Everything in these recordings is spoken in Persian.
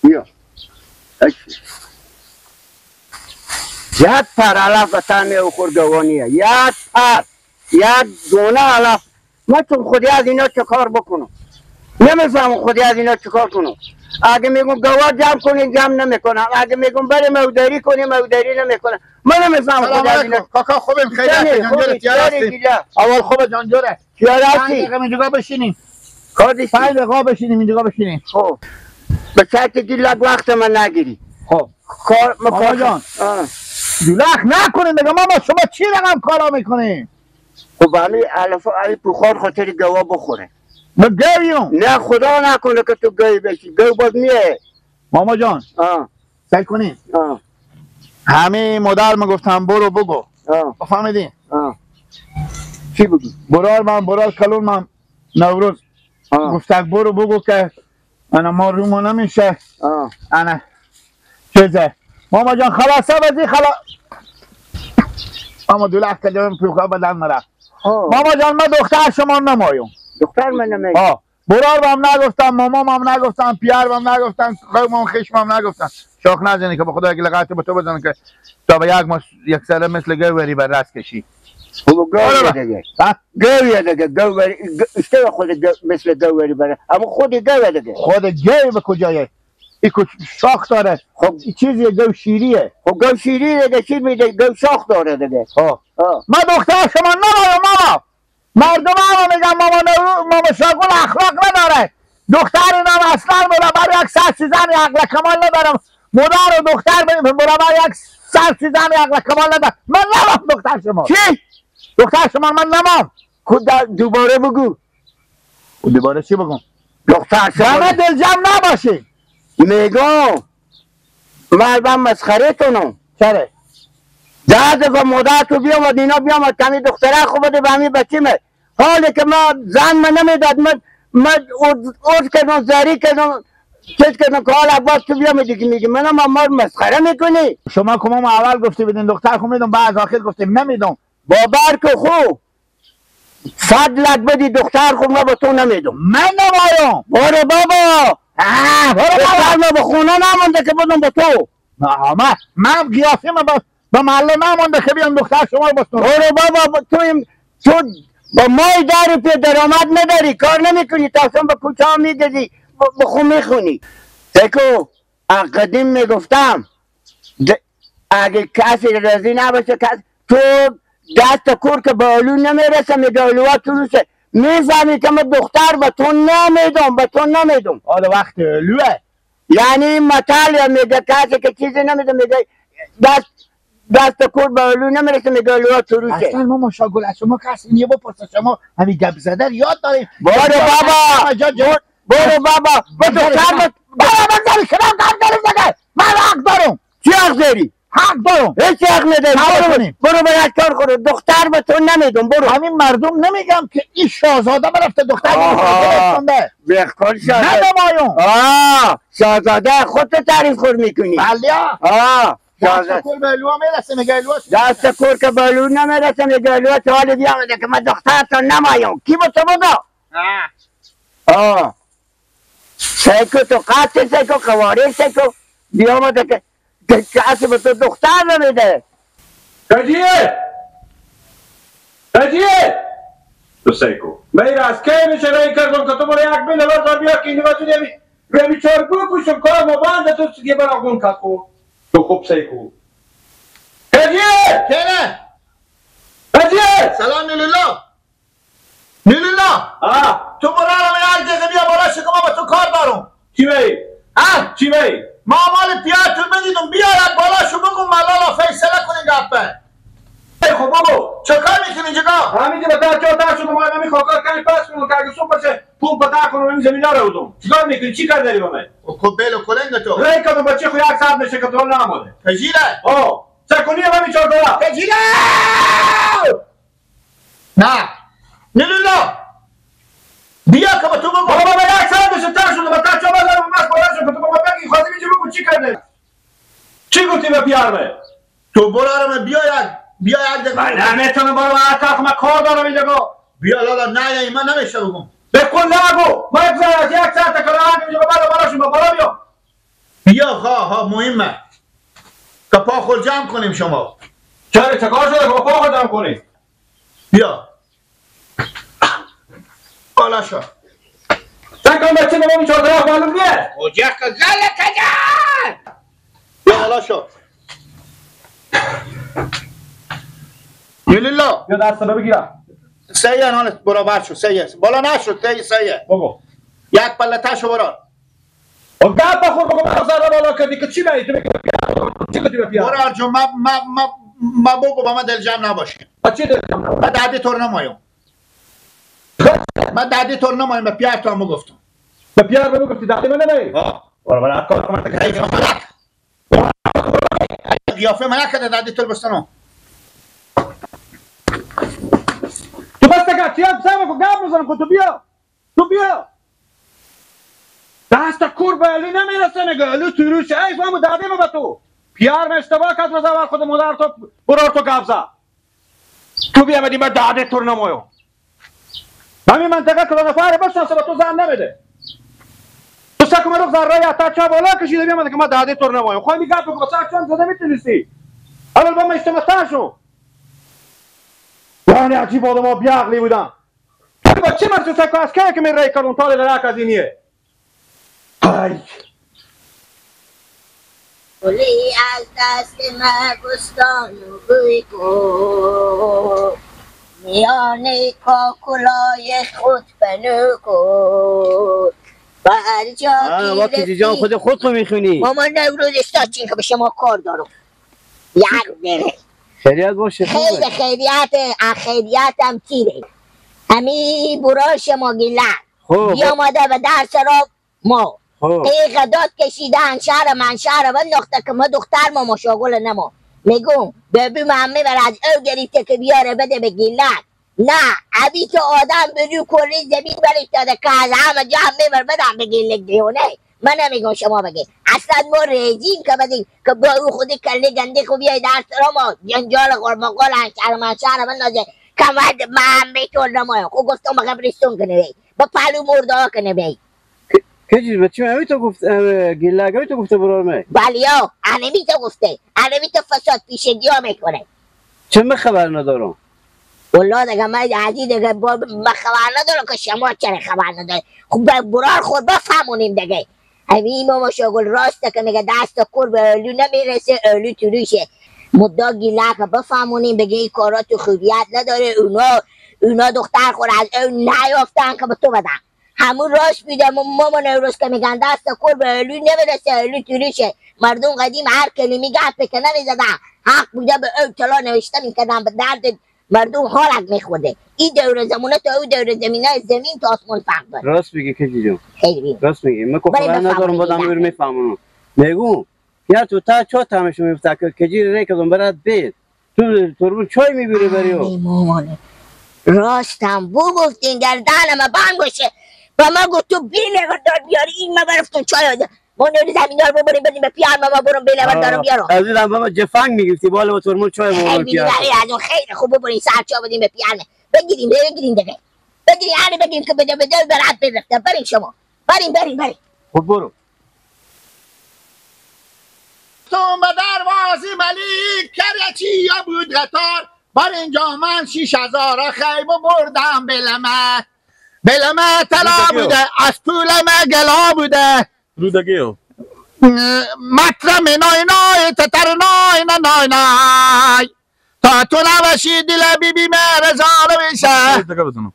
بیا یک پر علف وطن او خورگوانیه، یک پر یک دونه علف. من چون خودی از اینا چه کار بکنم؟ نمیفهم خودی از اینا چه کار کنم. اگه میگم گواه جمع کنیم جمع نمیکنم، اگه میگم بریم موداری کنیم موداری نمیکنم. من نمیفهم خودی از اینا. کاکا خوبیم خیلی جانجوره تیار هستیم. اول خوب جانجوره تیار هستی؟ 5 دقیقه اینجا بشینیم. کاردیشی 5 دقیقه بشینیم اینجا بشینیم. خب به شرطی دیلک وقت من نگیری. خب کار ماما جان دیلک نکنین دیگه ماما، شما چی رقم کارا میکنین؟ خب علی علفا علی بخار خاطر گواه بخوره. به گویم نه خدا نکنه که تو گوی بشی، گو باز میه. ماما جان سعی کنین همه مادر میگفتم برو بگو فهمیدین؟ چی بگو؟ برار کلون من نوروز گفتک برو بگو که انا ما رومو نمیشه انا چیزه ماما جان خلاصه بزی ماما دولت که جان پیوکا بدن مرا ماما جان من دختر شما نمایم. دختر من نمایم؟ برار هم نگفتم، مامام هم نگفتم، پیار هم نگفتم، قوم هم خشم هم نگفتم. شاخ نزنی که به خدا اگه لغتی به تو بزنن که تا به یک سره مثل گوری بر رست کشی. گوری دیگه گوری دیگه گوری اشتباه خود مثل گوری بره، اما خود گوری دیگه. خود گوری به کجایه؟ این شاخ داره. خب چیزی گو شیریه. خب گو شیریه دیگه چی میده؟ گو شاخ داره دیگه. من دختر شما نمایم ماما. مردم هم میگن ماما شاگل اخلاق نداره. دختر اینم اصلا برای یک سر سیزن عقل کمال ندارم. مادر و دختر برای یک سر سیزن عقل کمال ندارم. من نمام دختر شما. چی؟ دختر شما من نمام. خود دوباره بگو. دوباره چی بگم؟ دختر شما همه دلجم نباشی. میگم من مسخره کنم. چرا؟ 10 دفعه مادر تو بیامد اینا بیامد کمی دختره خوب بده به همین بچه من. حالی که من زن من نمیداد، من اوز کردم زری کردم چیز کردم که حال عباس تو بیامدی که میگی منم امار مسخره میکنی. شما که ما اول گفتی بدین دختر خو میدم بعد آخر گفتیم نمیدم. بابر که خوب فضلت بدی دختر خوب ما به تو نمیدم. من نمایم. برو بابا. برو بابا به خونه نمونده که بدم به تو. من قیافی من با محله نمونده که بیام دختر شما رو بستم. برو بابا تو با مای داری پی درآمد نداری، کار نمیکنی، تاسم به کوچه ها میگذی بخون میخونی. سکو قدیم میگفتم اگه کسی راضی نباشه تو دست کور که به علو نمیرسه میگه علوها تو روشه میزمی که من دختر به تو نمیدم. حالا وقت علوه یعنی مطال میگه کسی که چیزی نمیده میگه دست کور به علو نمیرسه میگه علوها تو روشه. اصلا ما مشاگل از شما کسی نیه بپرسه شما همین گپ زده یاد داریم. برو بابا با دختر من حق دارم. چی حق داری؟ حق دارم. هیچ حق نداری. برو به یک کار کنه دختر به تو نمیدم. برو. همین مردم نمیگم که این شاهزاده برفته دختر نمیدونده بخور شاهزاده ندمایم. شاهزاده خودت تعریف خور میکنی. بله دست کور به علوها میرسه میگه علوها دست کور که به علو نمیرسه میگه علوها تو حالی بیامده که من دخترتو نمایم. کی به تو بگو؟ سیکو تو قطع سیکو قواره سیکو بیامده که کسی به تو دختر نمیده. کجیه تو سیکو میره از که میشه رای کردم که تو برای یک بین لبر بیا که این واسه نمی چارگو کشم کار ما بانده تو سگه براغون ککو تو خوب سیکو کجیه کنه سلام نیلولا تو برای همه یک دقیقه بیا بالا شکما به تو کار دارم. چی بایی؟ ما مال پیاتون بدیدم بیا یک بالا شو بگم ملالا فیصله کنی گپه. خب بابا چه کار میکنی جگا؟ همین که بتا چهار شدم ما همین خاکار کنی پس کنم که اگه صبح بشه پول پتا کنم این زمینا رو بودم. چیکار میکنی؟ چی کار داری با من؟ خب بیل و کلنگ تو. رای کدوم بچه خو یک ساعت میشه که تو نموده. کجیله؟ سکونی همین 4 دلار. کجیله؟ نه. نیلولا بیا که با تو بگو. بابا به یک ساعت میشه تر شده بتا چهار دلار ماست بالا شد که تو بابا بگی خواستی میگی بگو چی کردی؟ چی گفتی به پیارمه؟ تو برارم بیا یک دقیقه. من نمیتونم برو من طرف من کار دارم اینجا. بیا لالا نه من نمیشه بگم. بکن نگو. ما یک ساعت کار اینجا بالا شو بالا بیا. بیا ها مهمه که پا خود جمع کنیم شما. چرا چکار شده که با پا خودم کنی؟ بیا بالا شو. سکن بچه نمامی چادر معلوم نیست. کجا که زل کجا؟ بیا بالا شو. یلیلا بیا دست رو بگیرم. سیه نانت برابر شو. سیه بالا نشد. سیه بگو. یک پله تشو برا. و گپ بخور بگو من سر بالا کردی که چی بایی تو بگی چی کردی به پیار؟ برا جو ما بگو با ما دل جمع نباشی. چی داری؟ من دادی طور نمایم. من دادی طور نمایم به پیار تو هم گفتم. به پیار بگو گفتی دادی من نمی؟ برای کار کنم حیف ملک. قیافه ملک کرده دادی طور بستنو. تو بس تکر چی هم سر بگو گپ بزنم خود تو بیا دست کور به علی نمیرسه نگه علی تو روش ایف همو دادیم به تو پیار اشتباه کرد و زور خود مادر تو برار تو گفزه تو بیا بدیم به داده تور نمایو همین منطقه که نفره بشناسه به تو زن نمیده تو سکم رو ذرای اتا چا بالا کشیده بیا که ما داده تور نمایو خواهی میگه بگو سر چون زده میتونستی اول با ما اشتمتر شو یعنی عجیب آدم ها بیعقلی بودن با چه مرسو سکو از که می رای کردون تالی لرک از اینیه ای گلی از دست مگستان و بوی کن میان کاکلای خود بنو کن بر جا وقتی جان خود رو میخونی مامان نوروز استاچین که به شما کار دارم یک بره خیریت باشه خیلی خیریتم تیره همی برای شما گیلن بیامده به درس را ما قداد کشیدن شهر من شهر من نقطه که ما دختر ما مشاغل نما میگم ببی محمه بر از او گریفته که بیاره بده به گیلن نه عبی تو آدم بدو کلی زمین بریفتاده که از همه جا هم میبر بدم به گیلک دیونه من نمیگم شما بگی اصلا ما ریزیم که بدیم که با او خودی کلی گنده خوب بیای درس را ما جنجال قرمقال شهر من نازه که محمه تو نمایم خب گفتم با قبرستون کنه بی با پلو مرده ها کنه بی که چیز بچه همی تو گفت گیلک همی تو گفته برار می بلیا انمی تو گفته انمی تو فساد پیشگی ها میکنه چه من خبر ندارم والله دیگه من عزیز دیگه من خبر ندارم که شما چرا خبر نداره خب برار خود بفهمونیم دیگه همین ما شاگل راسته که میگه دست کور به اولو نمیرسه اولو تو روشه مددا گیلک بفهمونیم بگه این کارا تو خوبیت نداره اونا دختر خور از اون نیافتن که به تو بدن همون راست میده مامان روز که میگن دست کور به اولو نمیرسه اولو تو روشه مردم قدیم هر کلمی گفت که نمیزدن حق بوده به اون طلا نوشته میکردن به درد مردم حالت میخورده این دور زمونه تا او دور زمینه زمین تا آسمان فرق داره راست میگی کجی جون خیلی راست میگی من که خبر ندارم بادم میرم میفهمونم میگو یا تو تا چه تامش میفته که کجی ری کدوم برات بید تو چای میبری بریو مامان راستم بو گفتین گردنم بند باشه و من گفت تو بیله دار بیاری این من برفتون چای آده ما نوری زمین دار ببریم بدیم به پیار ما برم بیله دارم بیارم عزیزم بابا جفنگ میگفتی بالا با ترمون چای ببریم پیار از اون خیلی خوب ببرین سر چا بدیم به پیار بگیریم دیگه بگیریم هر بگیریم که بده برات برفته بریم شما بریم خب برو تو به دروازی ملیک کرچی یا بود قطار بر اینجا من 6000 خیمه بردم بلمه طلا بوده از پولمه گلا بوده رودگیو مطرم نای تتر نای تا تو نوشی دل بی مرزانه میشه دقیقه بزنم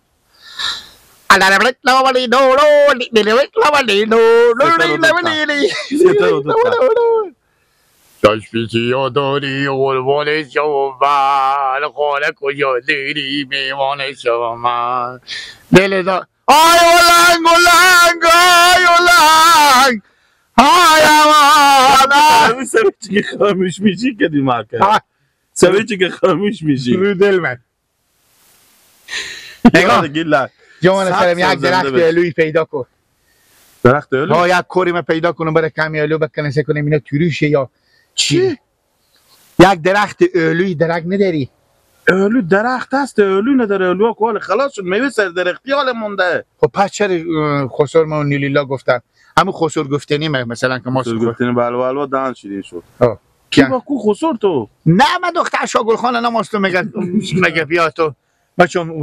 تشبیهی و داری قربان شما خانه کجا دیری میوان شما دل دا آی اولنگ آی امان سویچی که خاموش میشی که دیمار کرد سویچی که خاموش میشی رو دل من نگاه جوان سرم یک درخت علوی پیدا کن درخت علو؟ ها یک کوریم پیدا کنم برای کمی علو بکنسه کنم اینا توروشه یا چی؟ یک درخت علوی درخت نداری؟ علو درخت هست علو نداره علو ها که خلاص شد میوه سر درختی حال مونده خب پس چرا خسر ما و نیلیلا گفتن همون خسور گفتنی مثلا که ما گفتین بله دهن شیرین شد کی با کو خسور تو نه من دختر شاگل خانه نماستو میگه بیا تو بچم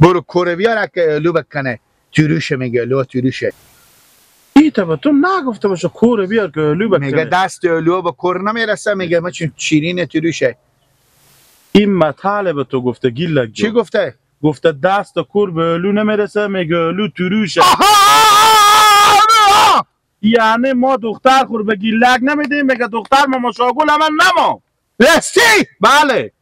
برو کوره بیار که لو بکنه تیروشه میگه لو تیروشه ایتا به تو نگفته باشه کوره بیار که لو بکنه میگه دست لو به کور نمیرسه میگه من چون شیرین تیروشه این مطالب تو گفته گیلک چی گفته؟ گفته دست کور به لو نمیرسه میگه لو تیروشه یعنی ما دختر خور به گیلک نمیدیم میگه دختر ما شاگل همه نما راستی بله